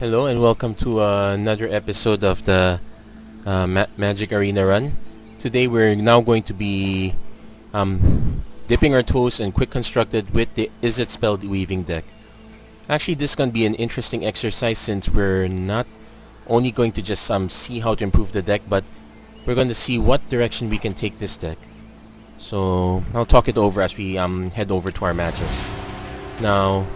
Hello and welcome to another episode of the Magic Arena Run. Today we're now going to be dipping our toes in quick constructed with the Izzet Spellweaving deck. Actually, this is going to be an interesting exercise since we're not only going to just see how to improve the deck, but we're going to see what direction we can take this deck. So I'll talk it over as we head over to our matches. Now,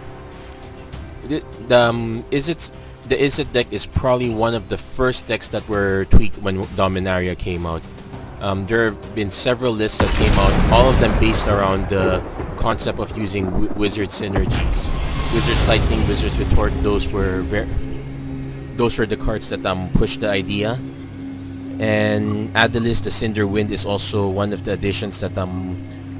the Izzet deck is probably one of the first decks that were tweaked when Dominaria came out. There have been several lists that came out, all of them based around the concept of using Wizard synergies. Wizard's Lightning, Wizard's Retort, those were the cards that pushed the idea. And Adelis, the Cinder Wind, is also one of the additions that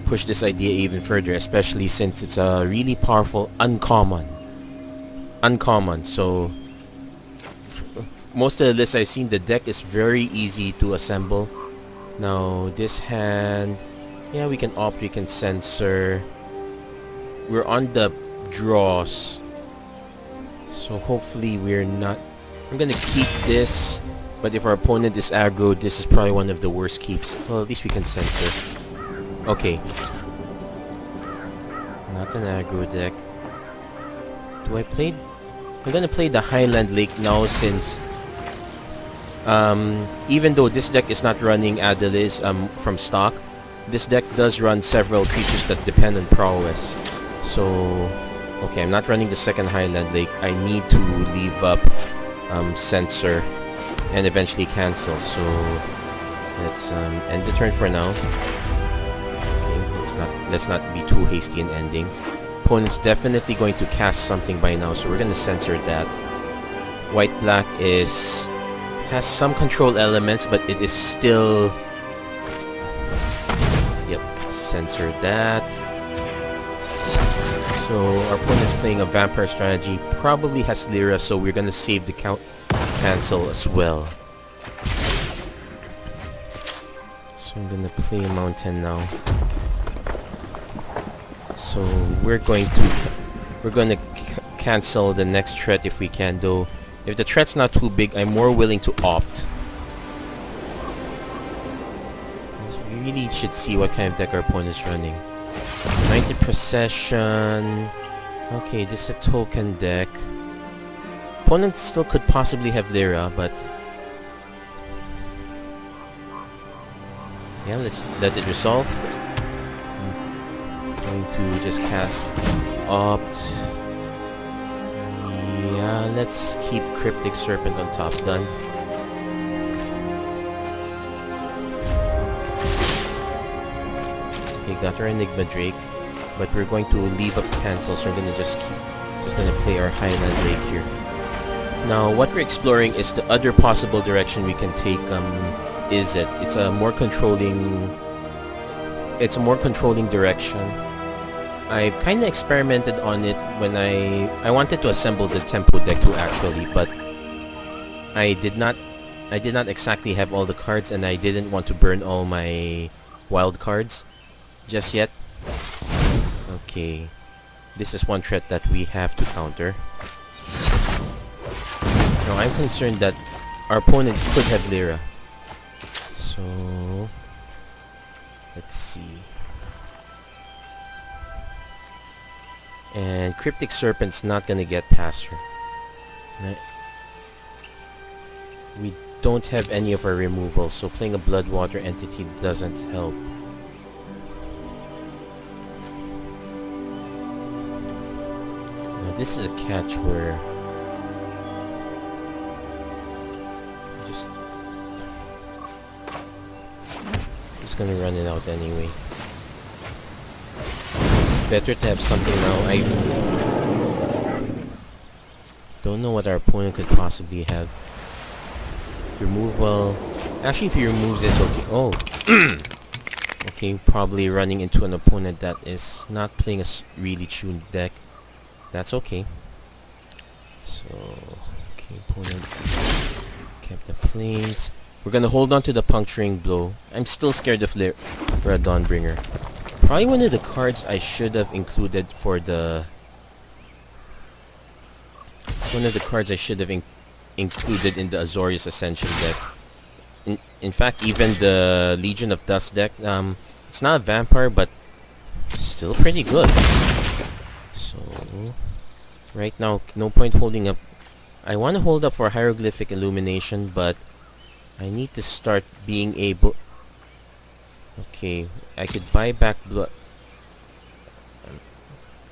pushed this idea even further, especially since it's a really powerful uncommon. So most of the lists I've seen, the deck is very easy to assemble. Now this hand, yeah, we can opt, we can censor. We're on the draws, so hopefully we're not. I'm gonna keep this, but if our opponent is aggro, this is probably one of the worst keeps. Well, at least we can censor. Okay, not an aggro deck. Do I play? I'm gonna play the Highland Lake now, since even though this deck is not running Adelis from stock, this deck does run several creatures that depend on prowess. So, okay, I'm not running the second Highland Lake. I need to leave up Censor and eventually cancel. So let's end the turn for now. Okay, let's not be too hasty in ending. Opponent's definitely going to cast something by now, so we're gonna censor that. White-black has some control elements, but it is still... Yep, censor that. So our opponent's playing a Vampire strategy, probably has Lyra, so we're gonna save the cancel as well. So I'm gonna play Mountain now. So we're going to cancel the next threat if we can, though. If the threat's not too big, I'm more willing to opt. We really should see what kind of deck our opponent is running. 90 Procession. Okay, this is a token deck. Opponent still could possibly have Lyra, but yeah, let's let it resolve. Going to just cast opt. Yeah, let's keep Cryptic Serpent on top. Done. Okay, got our Enigma Drake, but we're going to leave up cancel, so we're gonna just gonna play our Highland Lake here. Now, what we're exploring is the other possible direction we can take. It's a more controlling direction. I've kind of experimented on it when I wanted to assemble the Tempo deck too, actually, but I did not exactly have all the cards, and I didn't want to burn all my wild cards just yet. Okay, this is one threat that we have to counter. Now I'm concerned that our opponent could have Lyra, so let's see. And Cryptic Serpent's not gonna get past her. We don't have any of our removals, so playing a Bloodwater entity doesn't help. Now this is a catch where just gonna run it out anyway. Better to have something now. I don't know what our opponent could possibly have. Removal. Actually, if he removes this, okay. Oh. Okay, probably running into an opponent that is not playing a really tuned deck. That's okay. So, okay, opponent kept the planes. We're gonna hold on to the Puncturing Blow. I'm still scared of Lyra Dawnbringer. Probably one of the cards I should have included for the one of the cards I should have included in the Azorius Ascension deck. In fact, even the Legion of Dust deck, it's not a vampire, but still pretty good. So, right now, no point holding up. I want to hold up for Hieroglyphic Illumination, but I need to start being able... Okay, I could buy back blood...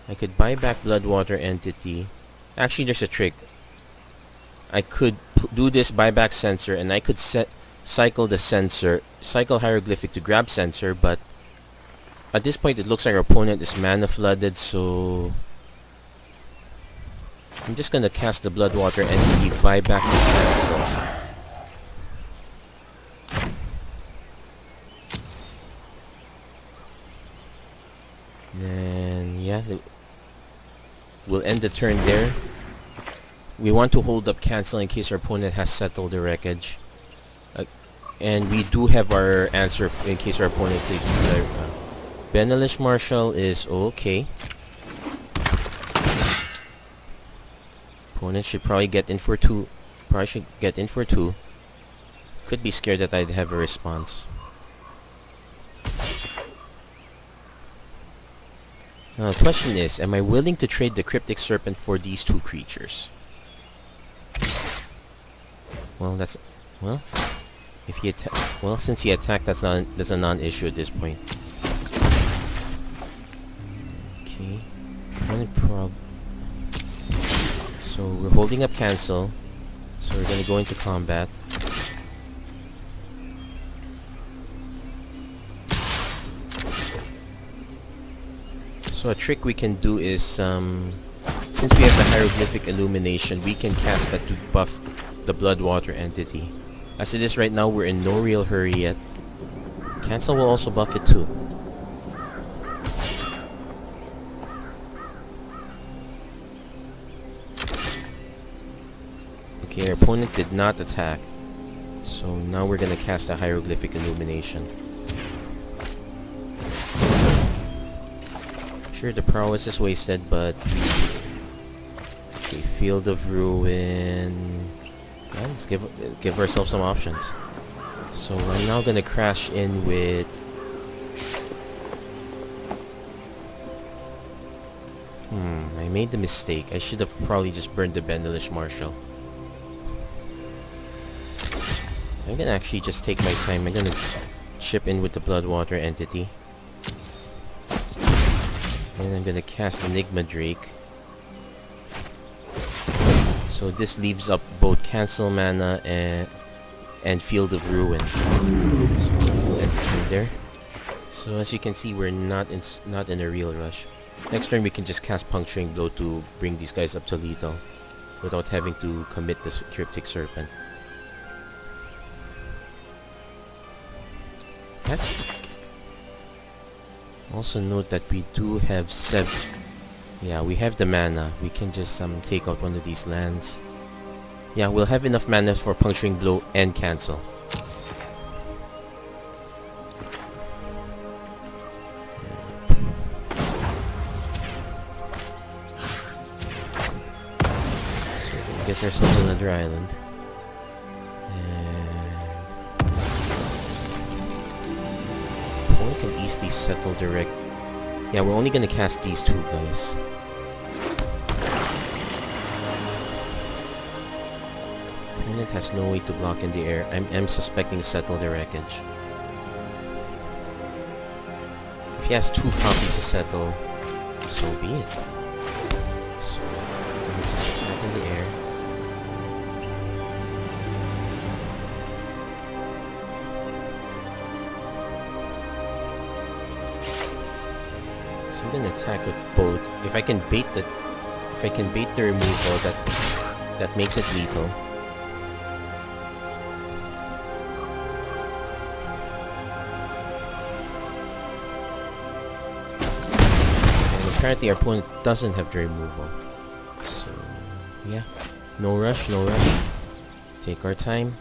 I could buy back Bloodwater Entity. Actually, there's a trick. I could do this buyback sensor, and I could cycle the sensor, cycle Hieroglyphic to grab sensor, but at this point it looks like our opponent is mana flooded, so I'm just gonna cast the Bloodwater Entity, buy back the cancel. Then yeah, we'll end the turn there. We want to hold up cancel in case our opponent has settled the wreckage. And we do have our answer in case our opponent plays Benelish Marshal is okay. Opponent should probably get in for 2. Probably should get in for 2. Could be scared that I'd have a response. Now the question is, am I willing to trade the Cryptic Serpent for these 2 creatures? Well, that's... Well, if he attack... Well, since he attacked, that's a non-issue at this point. Okay. So we're holding up cancel. So we're gonna go into combat. So a trick we can do is, since we have the Hieroglyphic Illumination, we can cast that to buff the Bloodwater Entity. As it is right now, we're in no real hurry yet. Cancel will also buff it too. Okay, our opponent did not attack. So now we're gonna cast a Hieroglyphic Illumination. Sure, the prowess is wasted, but... Okay, Field of Ruin... Yeah, let's give ourselves some options. So I'm now gonna crash in with... I made the mistake. I should have probably just burned the Benelish Marshal. I'm gonna actually just take my time. I'm gonna chip in with the Bloodwater Entity. And I'm gonna cast Enigma Drake. So this leaves up both Cancel Mana and Field of Ruin. So we'll end the turn there. So as you can see, we're not in a real rush. Next turn we can just cast Puncturing Blow to bring these guys up to lethal without having to commit this Cryptic Serpent. Also note that we do have 7. Yeah, we have the mana. We can just take out one of these lands. Yeah, we'll have enough mana for Puncturing Blow and Cancel. So we'll get ourselves another island. We can easily settle direct. Yeah, we're only gonna cast these 2 guys. Opponent has no way to block in the air. I'm suspecting settle the wreckage. If he has 2 copies to settle, so be it. So let me just attack in the air. I'm gonna attack with both. If I can bait the removal, that makes it lethal. And apparently our opponent doesn't have the removal. So yeah, no rush, no rush. Take our time.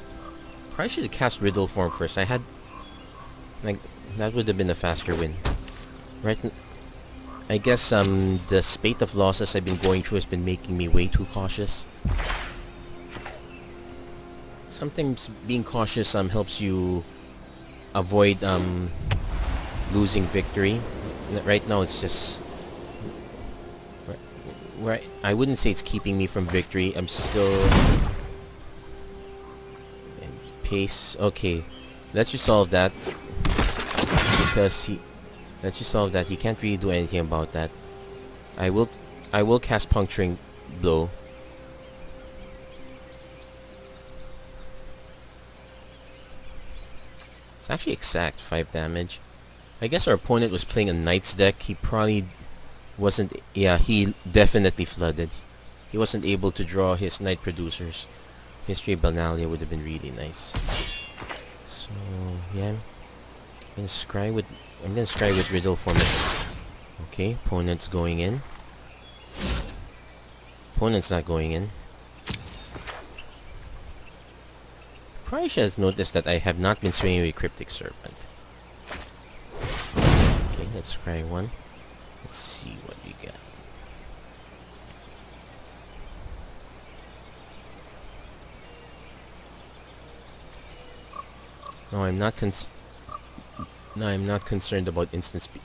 Probably should have cast Riddle Form first. That would have been a faster win. I guess the spate of losses I've been going through has been making me way too cautious. Sometimes being cautious helps you avoid losing victory. Right now it's just right. I wouldn't say it's keeping me from victory. I'm still pace. Okay, let's resolve that because let's resolve that. He can't really do anything about that. I will cast Puncturing Blow. It's actually exact 5 damage. I guess our opponent was playing a Knight's deck. He probably wasn't... Yeah, he definitely flooded. He wasn't able to draw his Knight producers. History of Banalia would have been really nice. So, yeah. I'm gonna scry with Riddle for me. Okay, opponent's going in. Opponent's not going in. Probably should have noticed that I have not been swinging with Cryptic Serpent. Okay, let's try one. Let's see what we got. No, I'm not concerned about instant speed.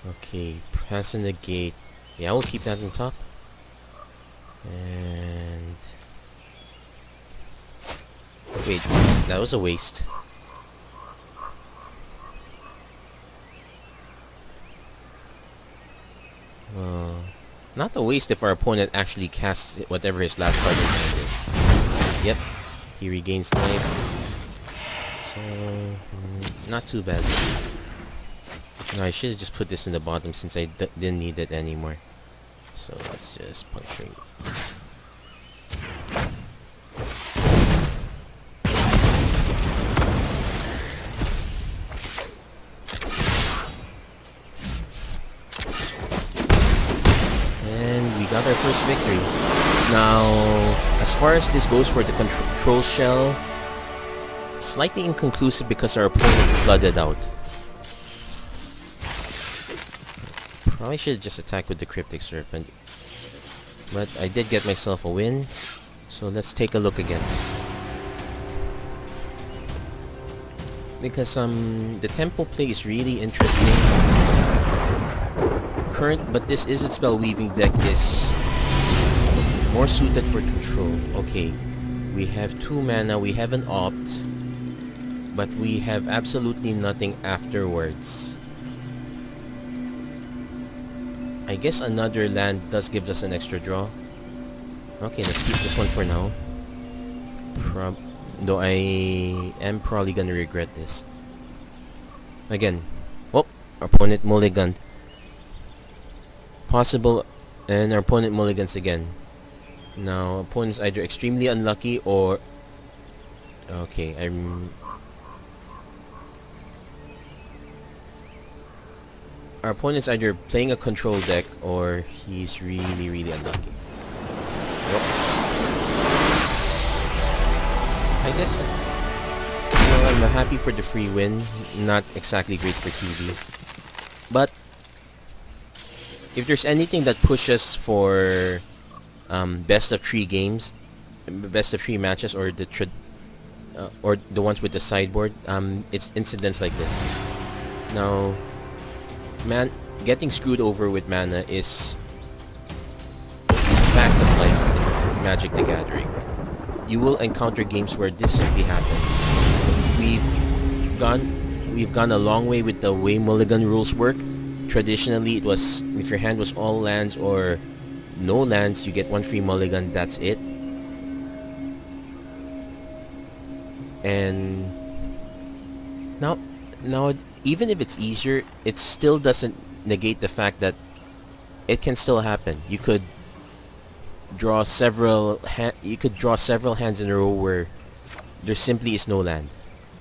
Okay, press and negate. Yeah, I will keep that on top. And wait, that was a waste. Not a waste if our opponent actually casts whatever his last card in hand is. Yep, he regains life. So, not too bad. No, I should have just put this in the bottom since I didn't need it anymore. So let's just puncturing. And we got our first victory. Now, as far as this goes for the control shell, slightly inconclusive because our opponent flooded out. Probably should have just attacked with the Cryptic Serpent. But I did get myself a win. So let's take a look again. Because the tempo play is really interesting. But this Izzet Spellweaving deck is more suited for control. Okay, we have 2 mana, we have an opt, but we have absolutely nothing afterwards. I guess another land does give us an extra draw. Okay, let's keep this one for now. Though I am probably gonna regret this. Again. Oh, our opponent mulliganed. Possible, and our opponent mulligans again. Now, opponent's either extremely unlucky or... Okay, our opponent's either playing a control deck or he's really, really unlucky. Yep. I guess, well, I'm happy for the free win. Not exactly great for TV. But, if there's anything that pushes for best of 3 games, best of 3 matches, or the ones with the sideboard, it's incidents like this. Now, getting screwed over with mana is fact of life in Magic the Gathering. You will encounter games where this simply happens. We've gone a long way with the way mulligan rules work. Traditionally, it was if your hand was all lands or no lands, you get 1 free mulligan. That's it. And now, even if it's easier, it still doesn't negate the fact that it can still happen. You could draw several hands in a row where there simply is no land.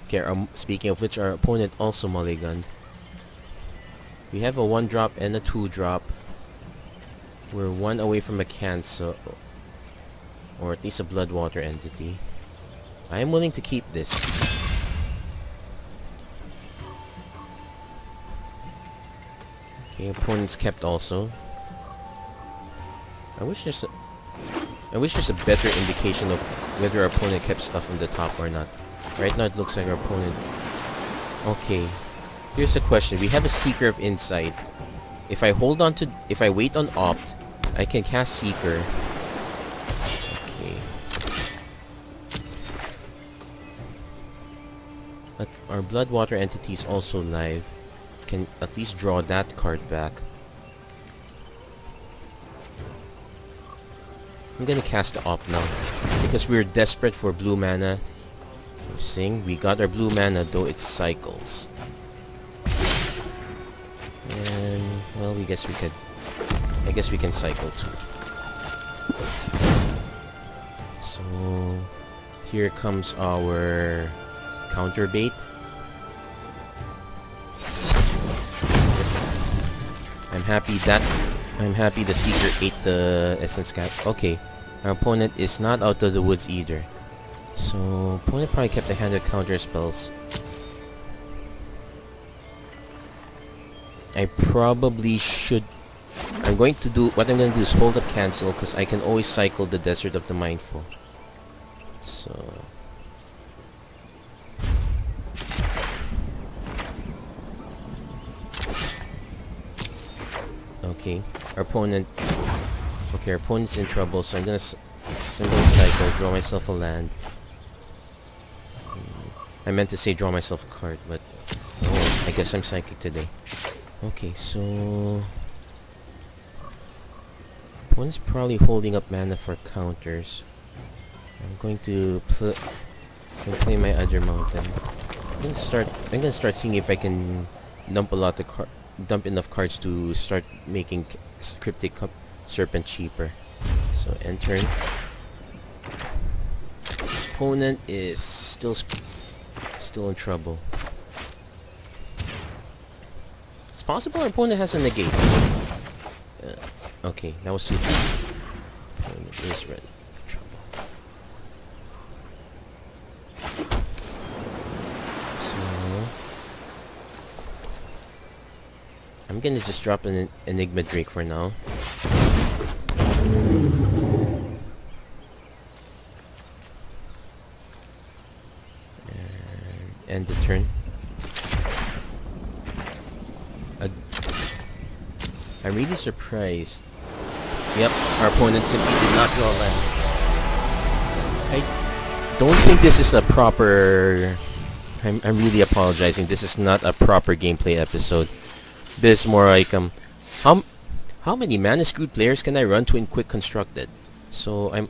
Okay, speaking of which, our opponent also mulliganed. We have a 1-drop and a 2-drop. We're 1 away from a cancel, or at least a Bloodwater entity. I am willing to keep this. Okay, opponents kept also. I wish there's a better indication of whether our opponent kept stuff on the top or not. Right now it looks like our opponent... Okay. Here's a question. We have a Seeker of Insight. If I wait on Opt, I can cast Seeker. Okay. But our Bloodwater entity is also live. Can at least draw that card back. I'm gonna cast the Opt now. Because we're desperate for blue mana. Sing, we got our blue mana, though it cycles. And well, I guess we can cycle too. So here comes our counter bait. I'm happy the Seeker ate the Essence Cap. Okay, our opponent is not out of the woods either. So opponent probably kept a hand of counter spells. I probably should... what I'm going to do is hold up cancel, because I can always cycle the Desert of the Mindful. So... Okay, our opponent's in trouble, so I'm gonna symbol cycle, draw myself a land. I meant to say draw myself a card, but oh, I guess I'm psychic today. Okay, so opponent's probably holding up mana for counters. I'm going to play my other mountain. I'm gonna start seeing if I can dump enough cards to start making Cryptic Serpent cheaper. So end turn. Opponent is still in trouble. It's possible our opponent has a negate. Okay, that was too fast. Opponent is red. Trouble. So I'm gonna just drop an Enigma Drake for now. End the turn. I'm really surprised. Yep, our opponent simply did not draw lands. I don't think this is a proper... I'm really apologizing. This is not a proper gameplay episode. This is more like how many mana screwed players can I run to in quick constructed? So I'm...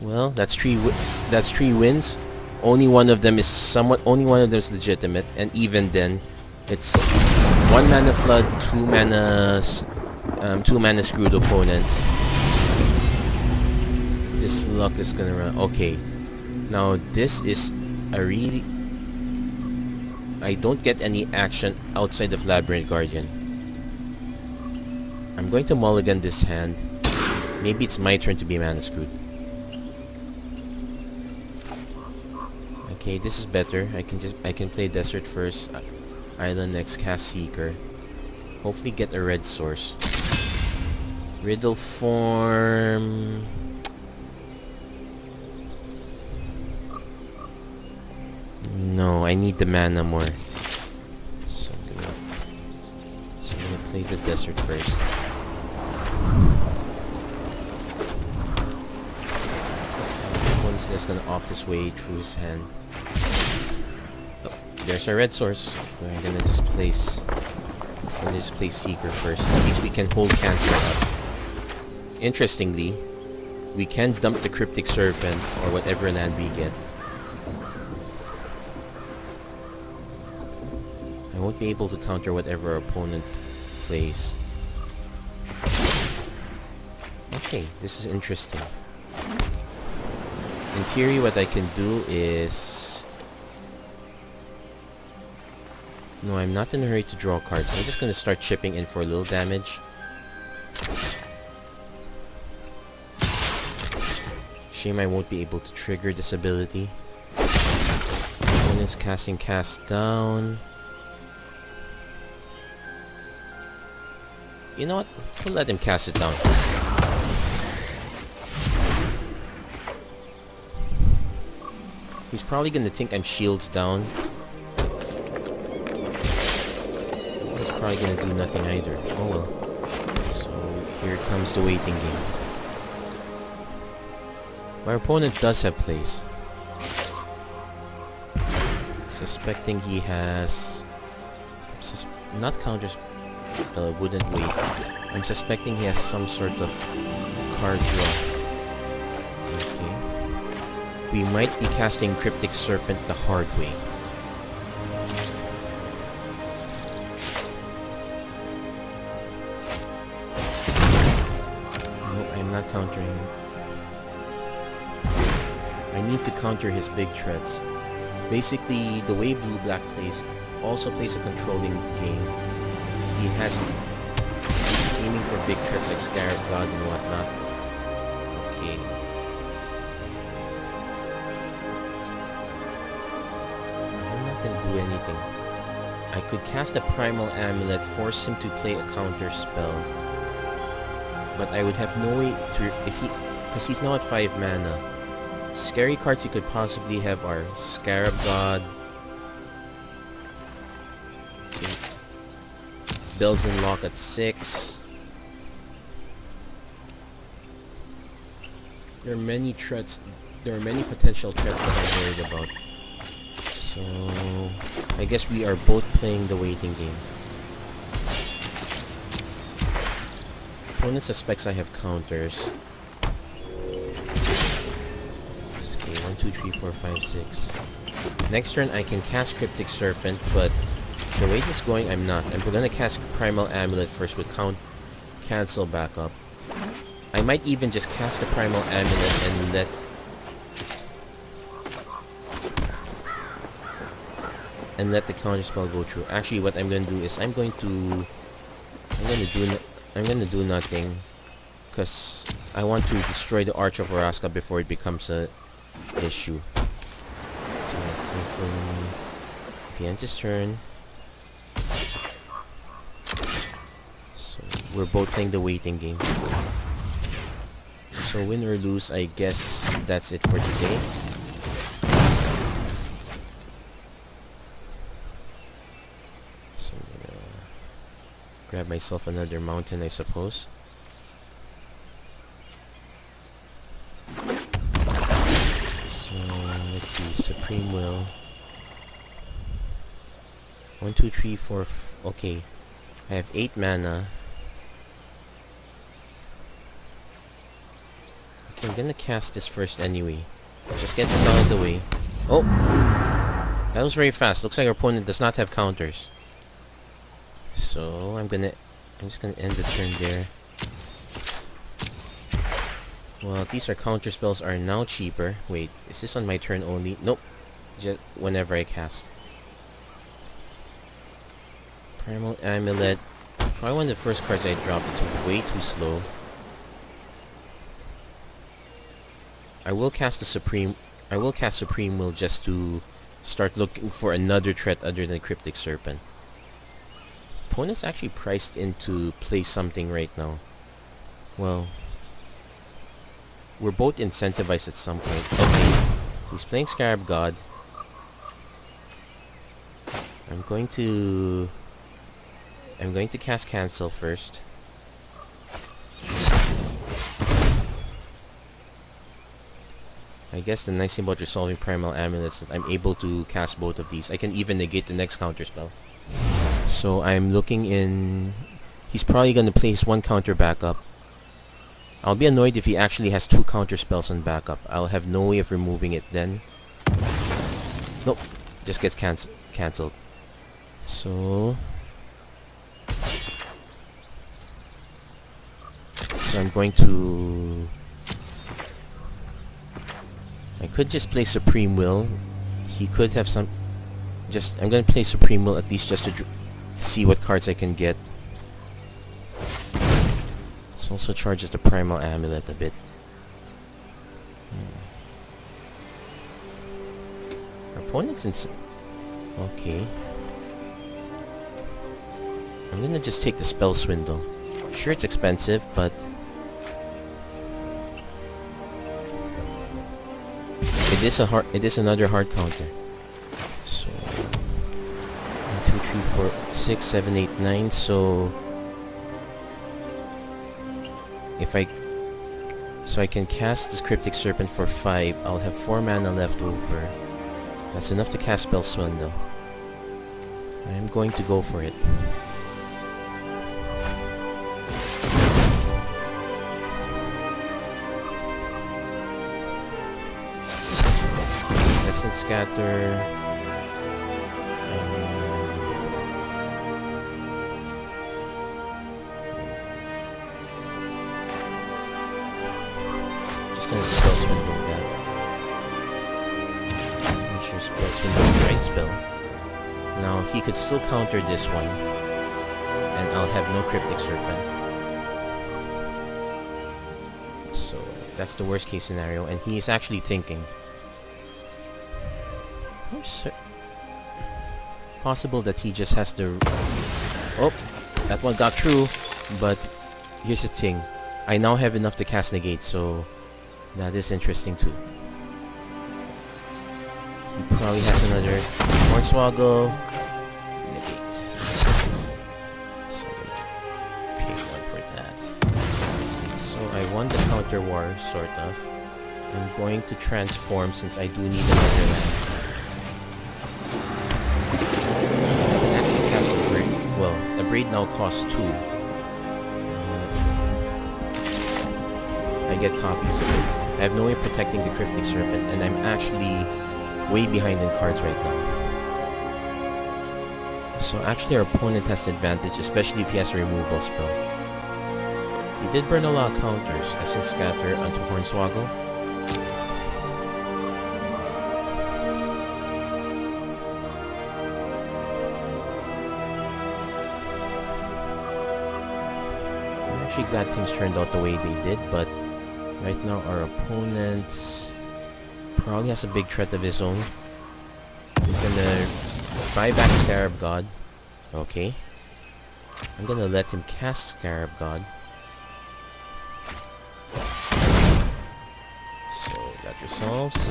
Well, that's three wins. Only one of them is legitimate, and even then, it's 1 mana flood, 2 mana screwed opponents. This luck is gonna run. Okay, now this is a really... I don't get any action outside of Labyrinth Guardian. I'm going to mulligan this hand. Maybe it's my turn to be mana screwed. Okay, this is better. I can play Desert first, Island next, cast Seeker. Hopefully get a red source. Riddle form. No, I need the mana more. So I'm gonna play the Desert first. One's just gonna opt his way through his hand. Oh, there's our red source. We're gonna just place Seeker first. At least we can hold cancel up. Interestingly, we can dump the Cryptic Serpent or whatever land we get. I won't be able to counter whatever our opponent plays. Okay, this is interesting. In theory, what I can do is... No, I'm not in a hurry to draw cards. I'm just gonna start chipping in for a little damage. Shame I won't be able to trigger this ability. Opponent's casting Cast Down. You know what? We'll let him cast it down. He's probably gonna think I'm shields down. He's probably gonna do nothing either. Oh well. So here comes the waiting game. My opponent does have plays. Suspecting he has... not counters... wouldn't wait. I'm suspecting he has some sort of card draw. Okay. We might be casting Cryptic Serpent the hard way. Nope, I'm not countering. I need to counter his big threats. Basically, the way blue-black plays also plays a controlling game. He has aiming for big threats like Scarab God and whatnot. Okay. I'm not gonna do anything. I could cast a Primal Amulet, force him to play a counter spell. But I would have no way to... because he's now at 5 mana. Scary cards he could possibly have are Scarab God, Bells and Lock at 6. There are many threats. There are many potential threats that I'm worried about. So I guess we are both playing the waiting game. Opponent suspects I have counters. 1, 2, 3, 4, 5, 6. Next turn I can cast Cryptic Serpent, but the way this is going, I'm not. I'm gonna cast Primal Amulet first with cancel backup. I might even just cast the Primal Amulet and let the counter spell go through. Actually, what I'm gonna do is I'm gonna do nothing, because I want to destroy the Arch of Oraska before it becomes a issue. So he ends his turn. So we're both playing the waiting game. So win or lose, I guess that's it for today. So I'm gonna grab myself another mountain, I suppose. Let's see, Supreme Will. 1, 2, 3, 4. Okay, I have 8 mana. Okay, I'm gonna cast this first anyway. Just get this out of the way. Oh! That was very fast. Looks like our opponent does not have counters. So I'm just gonna end the turn there. Well, these are counter spells are now cheaper. Wait, is this on my turn only? Nope. Just whenever I cast. Primal Amulet. Probably one of the first cards I dropped. It's way too slow. I will cast Supreme Will just to start looking for another threat other than Cryptic Serpent. Opponent's actually priced in to play something right now. Well, we're both incentivized at some point. Okay, he's playing Scarab God. I'm going to cast Cancel first. I guess the nice thing about resolving Primal Amulets is that I'm able to cast both of these. I can even negate the next counter spell. So I'm looking in... He's probably going to place one counter backup. I'll be annoyed if he actually has 2 counter spells on backup. I'll have no way of removing it then. Nope. Just gets cancelled. So I'm going to... I could just play Supreme Will. He could have some... I'm going to play Supreme Will at least just to see what cards I can get. This also charges the Primal Amulet a bit. Our opponent's in... Okay. I'm gonna just take the Spell Swindle. Sure, it's expensive, but it is another hard counter. So 1, 2, 3, 4, 6, 7, 8, 9. So if I can cast this Cryptic Serpent for 5, I'll have 4 mana left over. That's enough to cast Spell Swindle. I'm going to go for it. Essence Scatter. Just gonna Spell Swindle that. Not sure Spell Swindle is the right spell. Now he could still counter this one, and I'll have no Cryptic Serpent. So that's the worst case scenario, and he is actually thinking. Possible that he just has to... Oh, that one got through, but here's the thing. I now have enough to cast Negate, so that is interesting too. He probably has another Hornswoggle. Negate. So, pay 1 for that. So I won the counter war, sort of. I'm going to transform since I do need another land. Well, the braid now costs 2. I get copies of it. I have no way of protecting the Cryptic Serpent, and I'm actually way behind in cards right now. So actually our opponent has the advantage, especially if he has a removal spell. He did burn a lot of counters, Essence Scatter onto Hornswoggle. Actually glad things turned out the way they did, but right now our opponent probably has a big threat of his own. He's gonna buy back Scarab God. Okay. I'm gonna let him cast Scarab God. So that resolves.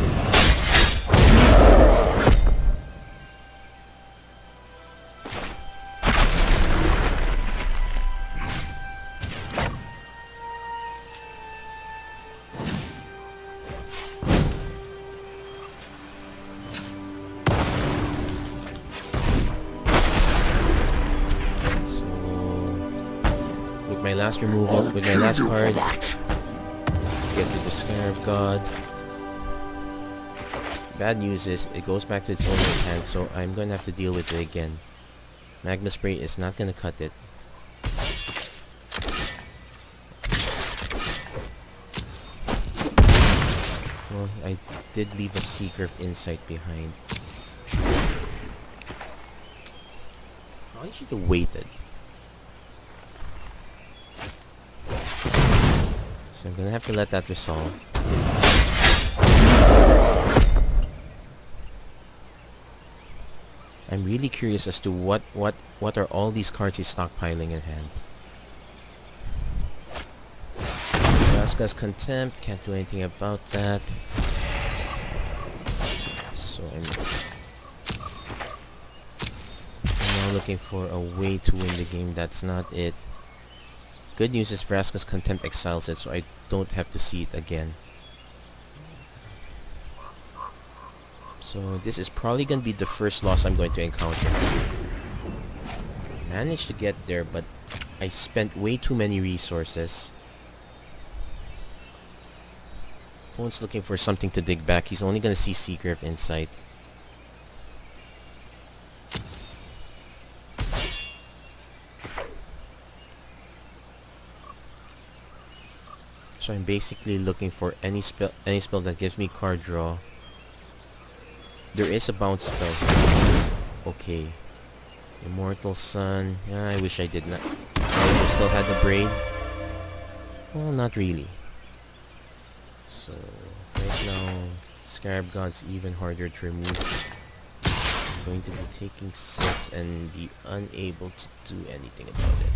My last removal with my last card. Get rid of the Scarab God. Bad news is it goes back to its owner's hand, so I'm gonna have to deal with it again. Magma Spray is not gonna cut it. Well, I did leave a Seeker of Insight behind. I should have waited. So I'm gonna have to let that resolve. I'm really curious as to what are all these cards he's stockpiling in hand. Vraska's Contempt, can't do anything about that. So I'm now looking for a way to win the game. That's not it. Good news is Vraska's Contempt exiles it, so I don't have to see it again. So this is probably going to be the first loss I'm going to encounter. Managed to get there, but I spent way too many resources. Opponent's looking for something to dig back. He's only going to see Seeker of Insight. So I'm basically looking for any spell that gives me card draw. There is a bounce spell. Okay. Immortal Sun. I wish I did not. I wish I still had the braid. Well, not really. So right now, Scarab God's even harder to remove. I'm going to be taking 6 and be unable to do anything about it.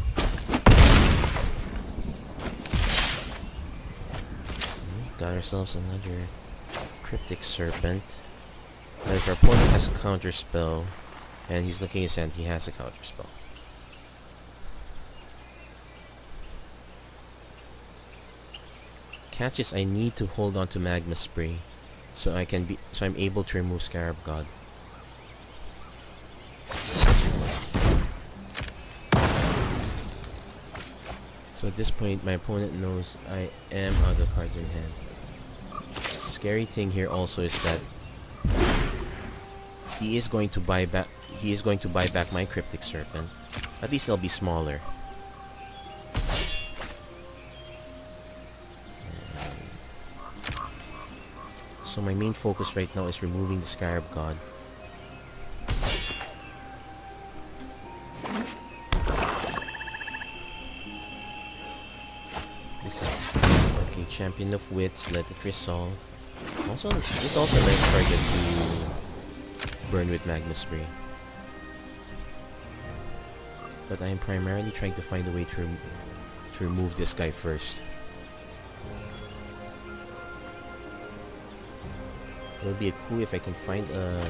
Got ourselves another Cryptic Serpent. But if our opponent has a counter spell and he's looking at his hand, he has a counter spell. Catch is I need to hold on to Magma Spray so I'm able to remove Scarab God. So at this point my opponent knows I am out of cards in hand. Scary thing here also is that he is going to buy back my Cryptic Serpent. At least it'll be smaller. So my main focus right now is removing the Scarab God. This is okay. Champion of Wits, let it resolve. Also, this is also a nice target to burn with Magma Spray. But I am primarily trying to find a way to remove this guy first. It'll be cool if I can find a...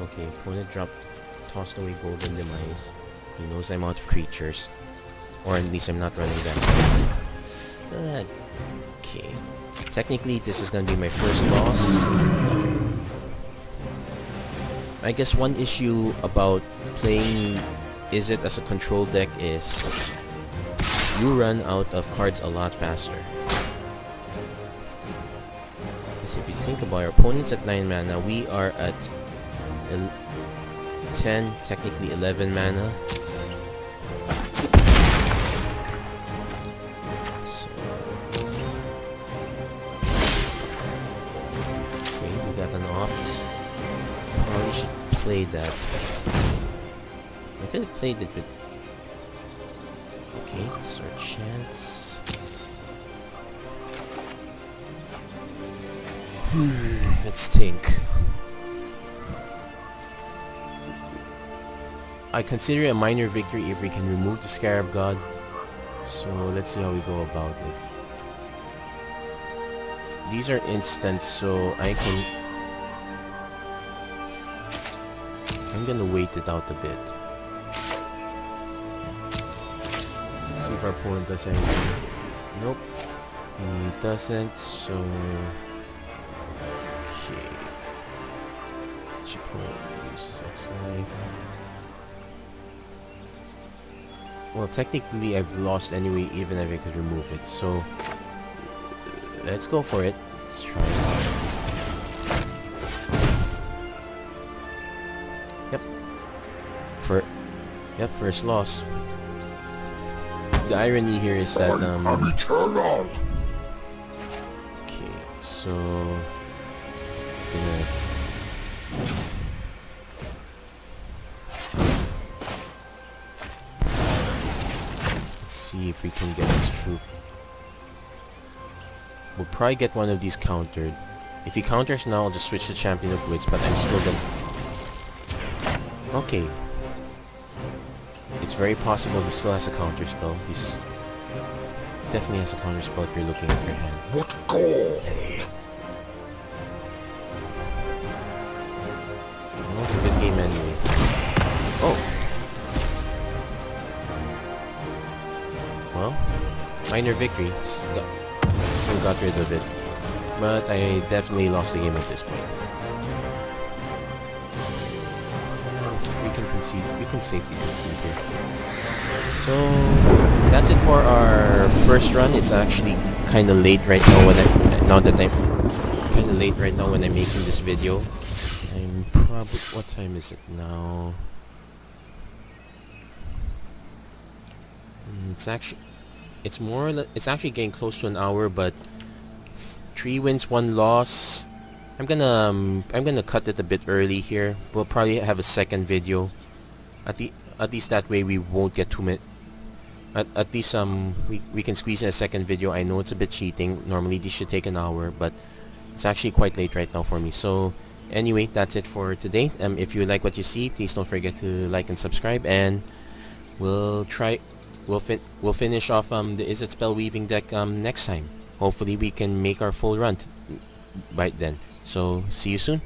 Okay, opponent tossed away Golden Demise. He knows I'm out of creatures. Or at least I'm not running that. Okay. Technically, this is gonna be my first loss. I guess one issue about playing Izzet as a control deck is you run out of cards a lot faster. Because if you think about our opponents at 9 mana, we are at 10, technically 11 mana. So, okay, we got an opt. Probably should play that. I could have played it, but okay, this is our chance. Let's think. I consider it a minor victory if we can remove the Scarab God. So let's see how we go about it. These are instant, so I'm gonna wait it out a bit. Let's see if our opponent does anything. Nope, he doesn't. So okay, Chipotle uses X-Life. Well, technically I've lost anyway, even if I could remove it. So let's go for it. Let's try it. First loss. The irony here is that okay, so gonna let's see if we can get this troop. We'll probably get one of these countered. If he counters now, I'll just switch to Champion of Wits, but I'm still gonna... Okay. It's very possible he still has a counter spell. He's definitely has a counter spell if you're looking at your hand. What goal? Well, it's a good game anyway. Oh! Well, minor victory. Still got rid of it. But I definitely lost the game at this point. So, we can concede. We can safely concede here. So that's it for our first run. It's actually kind of late right now when I'm making this video. I'm probably, what time is it now? It's actually getting close to an hour, but 3 wins, 1 loss. I'm gonna cut it a bit early here. We'll probably have a second video. At least that way we won't get too many. At least we can squeeze in a second video. I know it's a bit cheating. Normally this should take an hour, but it's actually quite late right now for me. So anyway, that's it for today. If you like what you see, please don't forget to like and subscribe, and we'll finish off the Izzet Spellweaving deck next time. hopefully we can make our full run by then. So see you soon.